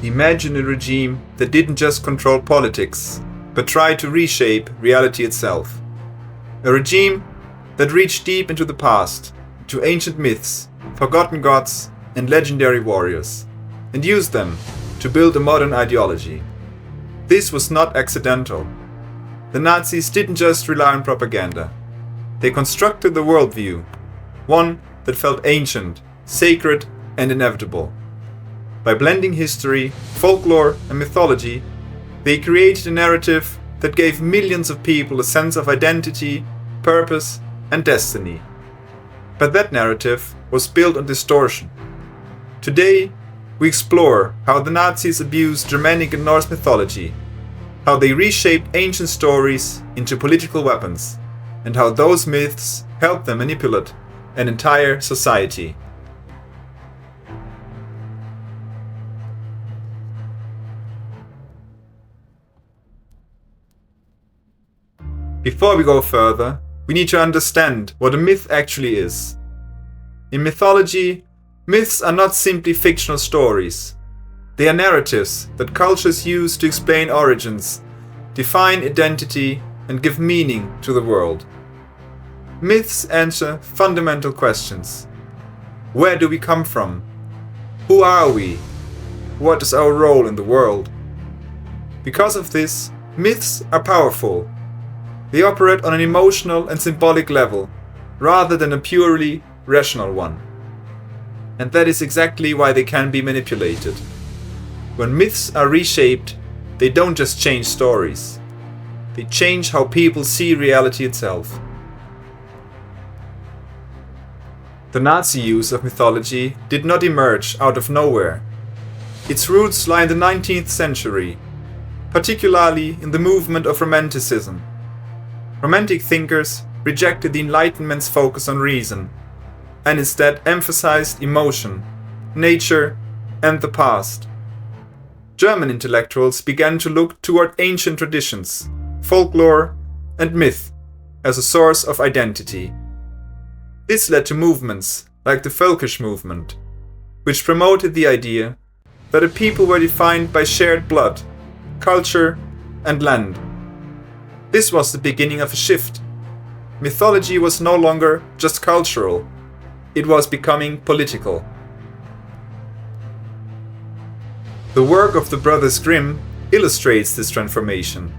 Imagine a regime that didn't just control politics, but tried to reshape reality itself. A regime that reached deep into the past, to ancient myths, forgotten gods, and legendary warriors, and used them to build a modern ideology. This was not accidental. The Nazis didn't just rely on propaganda. They constructed the worldview, one that felt ancient, sacred, and inevitable. By blending history, folklore, and mythology, they created a narrative that gave millions of people a sense of identity, purpose, and destiny. But that narrative was built on distortion. Today, we explore how the Nazis abused Germanic and Norse mythology, how they reshaped ancient stories into political weapons, and how those myths helped them manipulate an entire society. Before we go further, we need to understand what a myth actually is. In mythology, myths are not simply fictional stories. They are narratives that cultures use to explain origins, define identity, and give meaning to the world. Myths answer fundamental questions. Where do we come from? Who are we? What is our role in the world? Because of this, myths are powerful. They operate on an emotional and symbolic level, rather than a purely rational one. And that is exactly why they can be manipulated. When myths are reshaped, they don't just change stories. They change how people see reality itself. The Nazi use of mythology did not emerge out of nowhere. Its roots lie in the 19th century, particularly in the movement of Romanticism. Romantic thinkers rejected the Enlightenment's focus on reason, and instead emphasized emotion, nature, and the past. German intellectuals began to look toward ancient traditions, folklore, and myth as a source of identity. This led to movements like the Völkisch movement, which promoted the idea that a people were defined by shared blood, culture, and land. This was the beginning of a shift. Mythology was no longer just cultural, it was becoming political. The work of the brothers Grimm illustrates this transformation.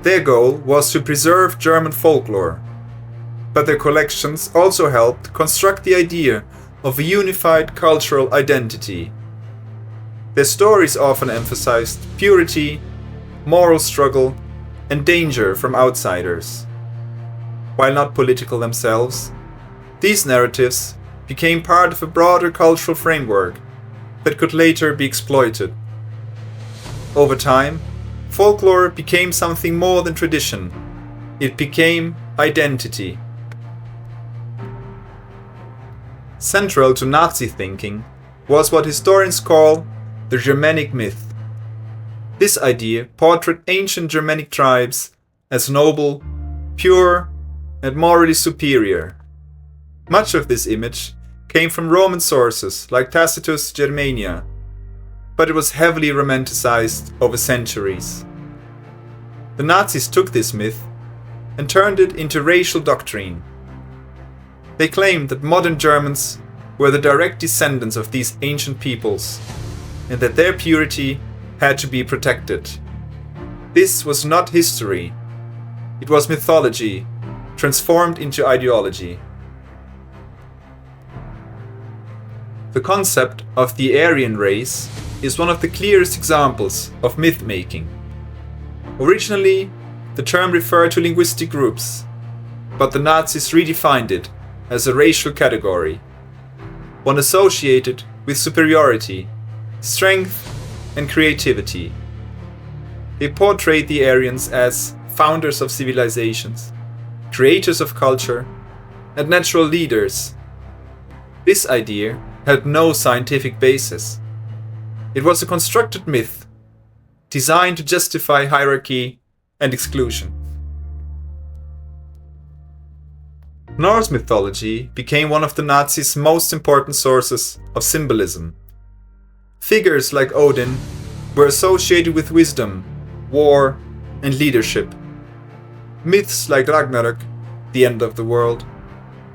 Their goal was to preserve German folklore, but their collections also helped construct the idea of a unified cultural identity. Their stories often emphasized purity, moral struggle, and danger from outsiders. While not political themselves, these narratives became part of a broader cultural framework that could later be exploited. Over time, folklore became something more than tradition. It became identity. Central to Nazi thinking was what historians call the Germanic myth. This idea portrayed ancient Germanic tribes as noble, pure, and morally superior. Much of this image came from Roman sources like Tacitus' Germania, but it was heavily romanticized over centuries. The Nazis took this myth and turned it into racial doctrine. They claimed that modern Germans were the direct descendants of these ancient peoples, and that their purity had to be protected. This was not history. It was mythology, transformed into ideology. The concept of the Aryan race is one of the clearest examples of myth-making. Originally, the term referred to linguistic groups, but the Nazis redefined it as a racial category, one associated with superiority, strength, and creativity. They portrayed the Aryans as founders of civilizations, creators of culture, and natural leaders. This idea had no scientific basis. It was a constructed myth, designed to justify hierarchy and exclusion. Norse mythology became one of the Nazis' most important sources of symbolism. Figures like Odin were associated with wisdom, war, and leadership. Myths like Ragnarok, the end of the world,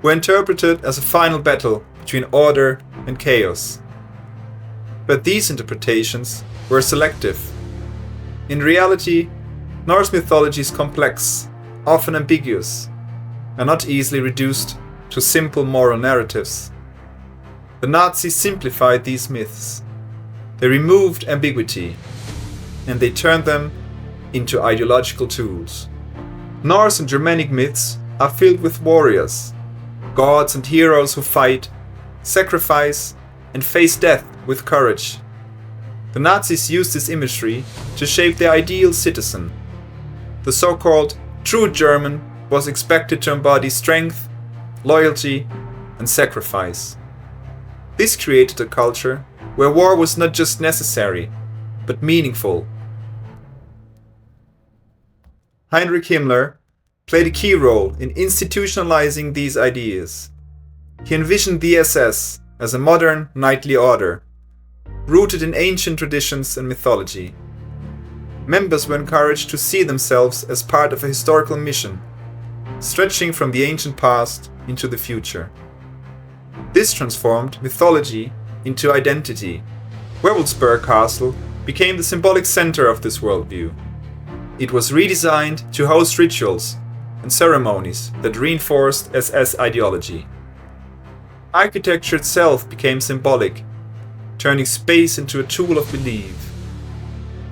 were interpreted as a final battle between order and chaos. But these interpretations were selective. In reality, Norse mythology is complex, often ambiguous, and not easily reduced to simple moral narratives. The Nazis simplified these myths. They removed ambiguity, and they turned them into ideological tools. Norse and Germanic myths are filled with warriors, gods and heroes who fight, sacrifice, and face death with courage. The Nazis used this imagery to shape their ideal citizen. The so-called true German was expected to embody strength, loyalty, and sacrifice. This created a culture where war was not just necessary, but meaningful. Heinrich Himmler played a key role in institutionalizing these ideas. He envisioned the SS as a modern knightly order, rooted in ancient traditions and mythology. Members were encouraged to see themselves as part of a historical mission, stretching from the ancient past into the future. This transformed mythology into identity. Wewelsburg Castle became the symbolic center of this worldview. It was redesigned to host rituals and ceremonies that reinforced SS ideology. Architecture itself became symbolic, turning space into a tool of belief.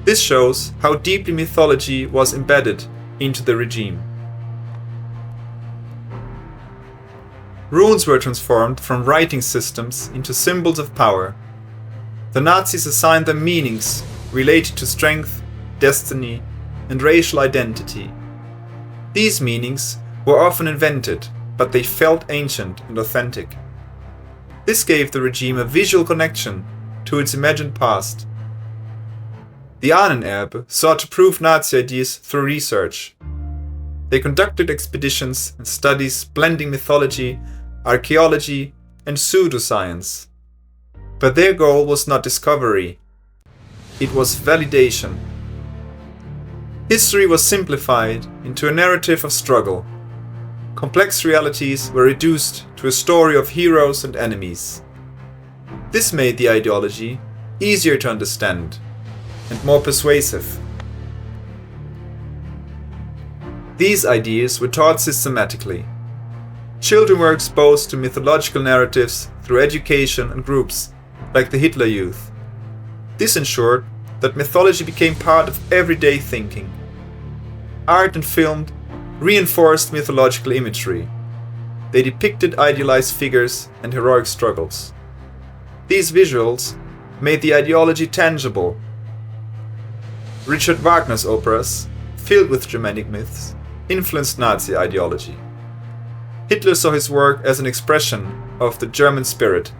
This shows how deeply mythology was embedded into the regime. Runes were transformed from writing systems into symbols of power. The Nazis assigned them meanings related to strength, destiny, and racial identity. These meanings were often invented, but they felt ancient and authentic. This gave the regime a visual connection to its imagined past. The Ahnenerbe sought to prove Nazi ideas through research. They conducted expeditions and studies blending mythology, archaeology, and pseudoscience. But their goal was not discovery. It was validation. History was simplified into a narrative of struggle. Complex realities were reduced to a story of heroes and enemies. This made the ideology easier to understand and more persuasive. These ideas were taught systematically. Children were exposed to mythological narratives through education and groups like the Hitler Youth. This ensured that mythology became part of everyday thinking. Art and film reinforced mythological imagery. They depicted idealized figures and heroic struggles. These visuals made the ideology tangible. Richard Wagner's operas, filled with Germanic myths, influenced Nazi ideology. Hitler saw his work as an expression of the German spirit.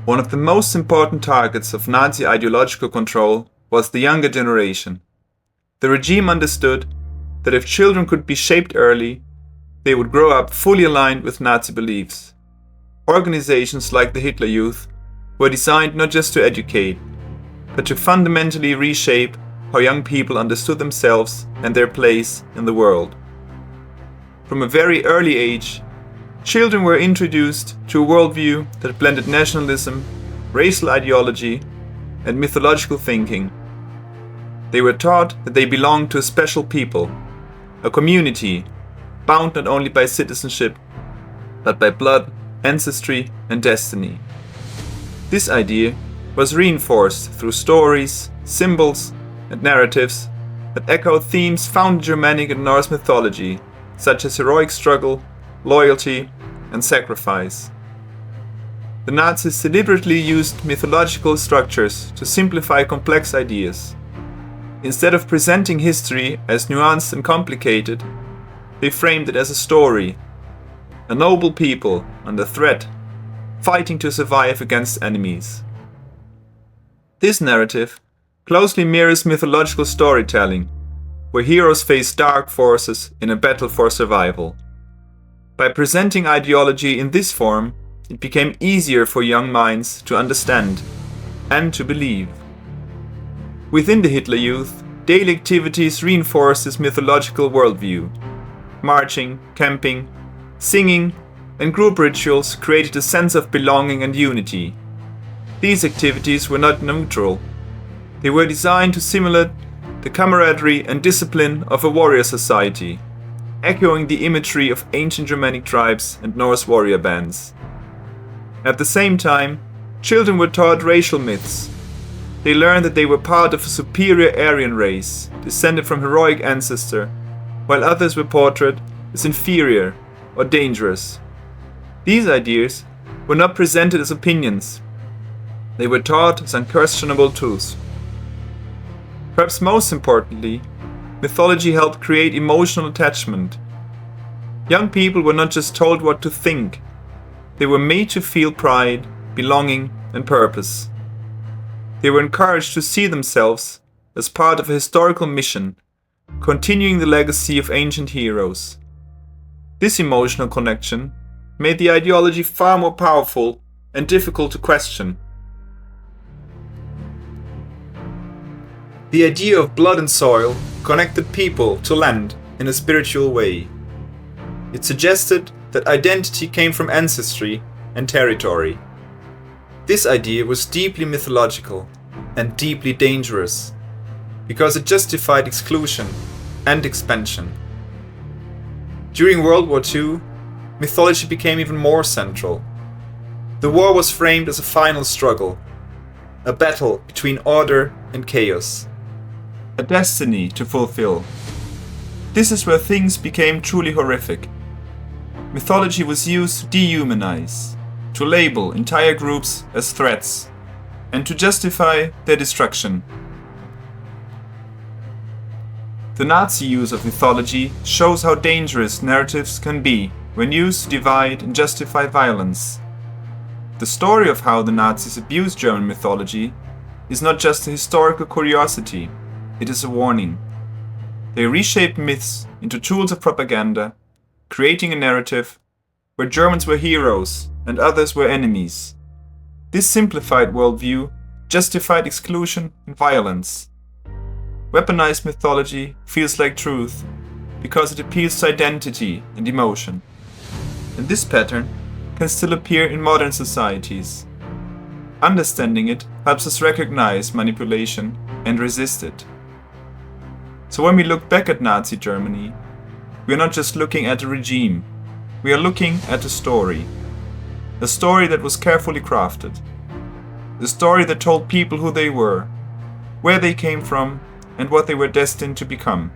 One of the most important targets of Nazi ideological control was the younger generation. The regime understood that if children could be shaped early, they would grow up fully aligned with Nazi beliefs. Organizations like the Hitler Youth were designed not just to educate, but to fundamentally reshape how young people understood themselves and their place in the world. From a very early age, children were introduced to a worldview that blended nationalism, racial ideology, and mythological thinking. They were taught that they belonged to a special people, a community, bound not only by citizenship, but by blood, ancestry, and destiny. This idea was reinforced through stories, symbols, and narratives that echoed themes found in Germanic and Norse mythology, such as heroic struggle, loyalty, and sacrifice. The Nazis deliberately used mythological structures to simplify complex ideas. Instead of presenting history as nuanced and complicated, they framed it as a story. A noble people under threat, fighting to survive against enemies. This narrative closely mirrors mythological storytelling, where heroes face dark forces in a battle for survival. By presenting ideology in this form, it became easier for young minds to understand and to believe. Within the Hitler Youth, daily activities reinforced this mythological worldview. Marching, camping, singing, and group rituals created a sense of belonging and unity. These activities were not neutral. They were designed to simulate the camaraderie and discipline of a warrior society, echoing the imagery of ancient Germanic tribes and Norse warrior bands. At the same time, children were taught racial myths. They learned that they were part of a superior Aryan race, descended from heroic ancestor, while others were portrayed as inferior or dangerous. These ideas were not presented as opinions. They were taught as unquestionable truths. Perhaps most importantly, mythology helped create emotional attachment. Young people were not just told what to think, they were made to feel pride, belonging, and purpose. They were encouraged to see themselves as part of a historical mission, continuing the legacy of ancient heroes. This emotional connection made the ideology far more powerful and difficult to question. The idea of blood and soil connected people to land in a spiritual way. It suggested that identity came from ancestry and territory. This idea was deeply mythological and deeply dangerous, because it justified exclusion and expansion. During World War II, mythology became even more central. The war was framed as a final struggle, a battle between order and chaos, a destiny to fulfill. This is where things became truly horrific. Mythology was used to dehumanize, to label entire groups as threats, and to justify their destruction. The Nazi use of mythology shows how dangerous narratives can be when used to divide and justify violence. The story of how the Nazis abused German mythology is not just a historical curiosity, it is a warning. They reshaped myths into tools of propaganda, creating a narrative where Germans were heroes and others were enemies. This simplified worldview justified exclusion and violence. Weaponized mythology feels like truth because it appeals to identity and emotion. And this pattern can still appear in modern societies. Understanding it helps us recognize manipulation and resist it. So when we look back at Nazi Germany, we are not just looking at a regime, we are looking at a story that was carefully crafted, a story that told people who they were, where they came from, and what they were destined to become.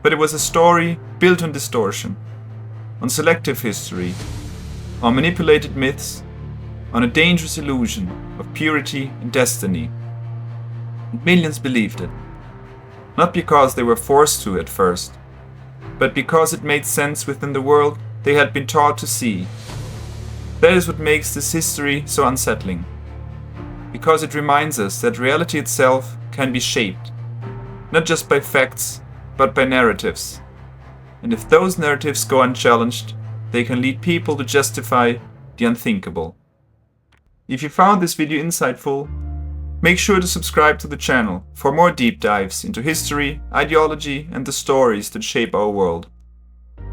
But it was a story built on distortion, on selective history, on manipulated myths, on a dangerous illusion of purity and destiny. And millions believed it, not because they were forced to at first, but because it made sense within the world they had been taught to see. That is what makes this history so unsettling, because it reminds us that reality itself can be shaped, not just by facts, but by narratives. And if those narratives go unchallenged, they can lead people to justify the unthinkable. If you found this video insightful, make sure to subscribe to the channel for more deep dives into history, ideology, and the stories that shape our world.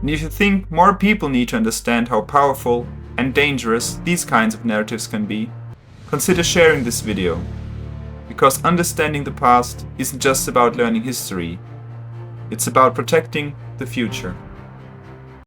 And if you think more people need to understand how powerful and dangerous these kinds of narratives can be, consider sharing this video. Because understanding the past isn't just about learning history, it's about protecting the future.